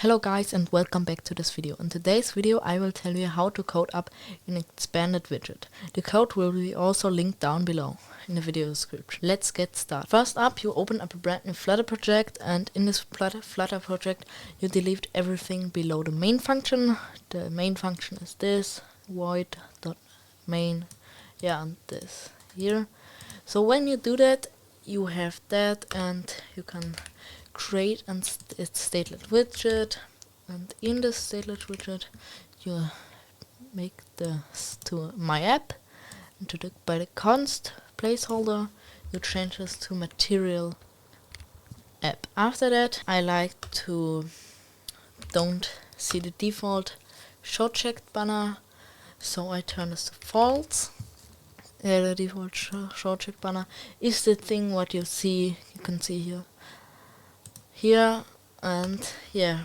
Hello guys and welcome back to this video. In today's video I will tell you how to code up an expanded widget. The code will be also linked down below in the video description. Let's get started. First up, you open up a brand new Flutter project, and in this Flutter project you delete everything below the main function. The main function is this void.main, and this here. So when you do that, you have that, and you can create a stateless widget, and in the stateless widget you make this to my app, and by the const placeholder you change this to material app. After that, I like to don't see the default show checked banner, so I turn this to false. The default show checked banner is the thing what you can see here, and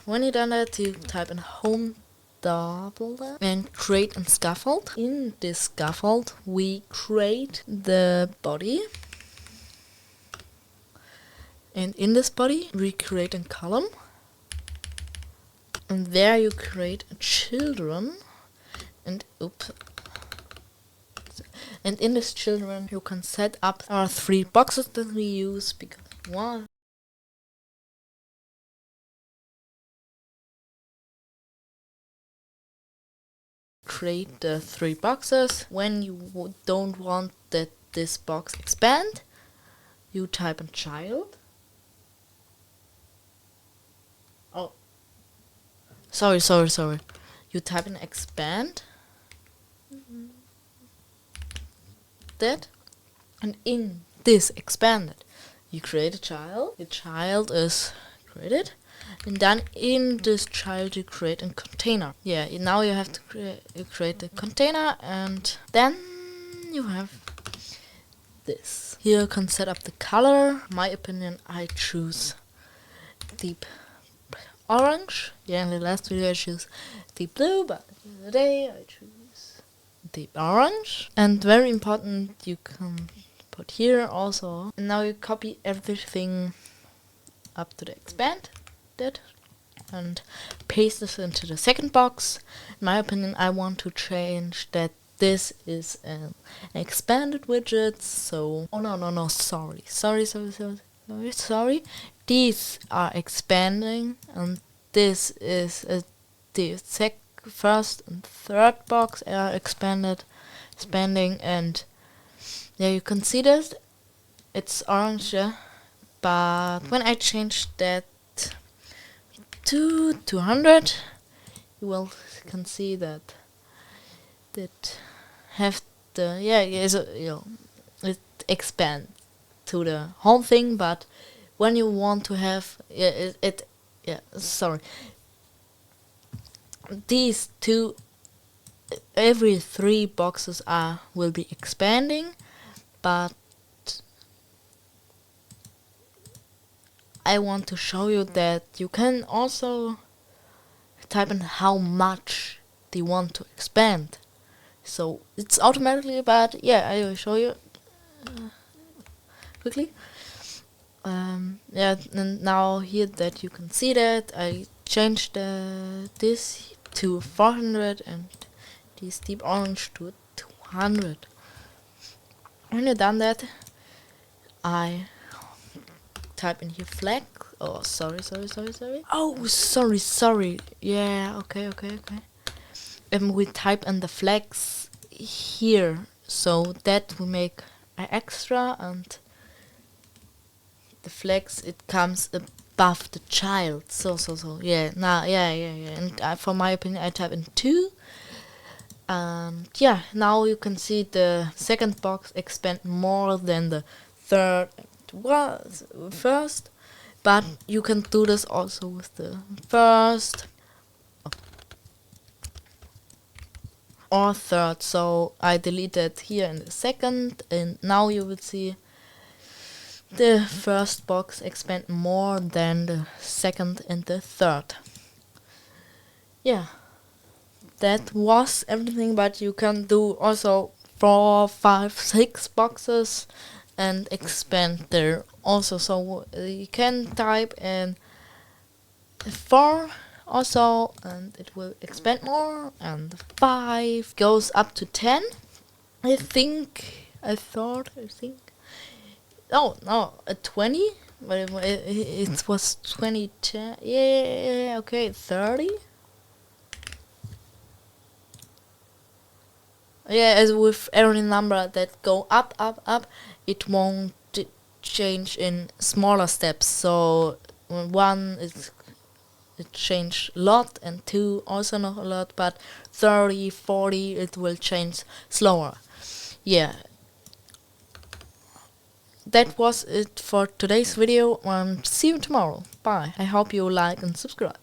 when you done that, you type in home double and create a scaffold. In this scaffold we create the body, and in this body we create a column, and there you create a children, and and in this children you can set up our 3 boxes that we use, because one create the 3 boxes. When you don't want that this box expand, you type in child. Oh, sorry. You type in expand. That, and in this expanded you create a child. The child is created, and then in this child you create a container. Now you have to create a container, and then you have this. Here you can set up the color. In my opinion, I choose deep orange. In the last video I choose deep blue, but today I choose deep orange. And very important, you can put here also. And now you copy everything up to the expand and paste this into the second box. In my opinion, I want to change that this is an expanded widget. So sorry, these are expanding, and this is the first and third box are expanding, and you can see this, it's orange, but when I change that to 200, you can see that have the it expands to the whole thing. But when you want to have these two, every 3 boxes will be expanding, but I want to show you that you can also type in how much they want to expand. So it's automatically, but I will show you quickly. And now here that you can see that I changed this to 400 and this deep orange to 200. When you've done that, I type in here flag. Oh, sorry. Oh, sorry. Okay. And we type in the flags here, so that we make an extra, and the flags, it comes above the child. And for my opinion, I type in 2. And now you can see the second box expand more than the third and first, but you can do this also with the first or third. So I deleted here in the second, and now you will see the first box expand more than the second and the third. That was everything, but you can do also 4, 5, 6 boxes and expand there also. So you can type in 4 also, and it will expand more, and 5 goes up to 10. I think, oh no, a 20, but it was 2010, yeah, okay, 30. Yeah, as with every number that go up, it won't change in smaller steps. So when 1 is it changed a lot, and 2 also not a lot, but 30, 40 it will change slower. Yeah, that was it for today's video. See you tomorrow. Bye. I hope you like and subscribe.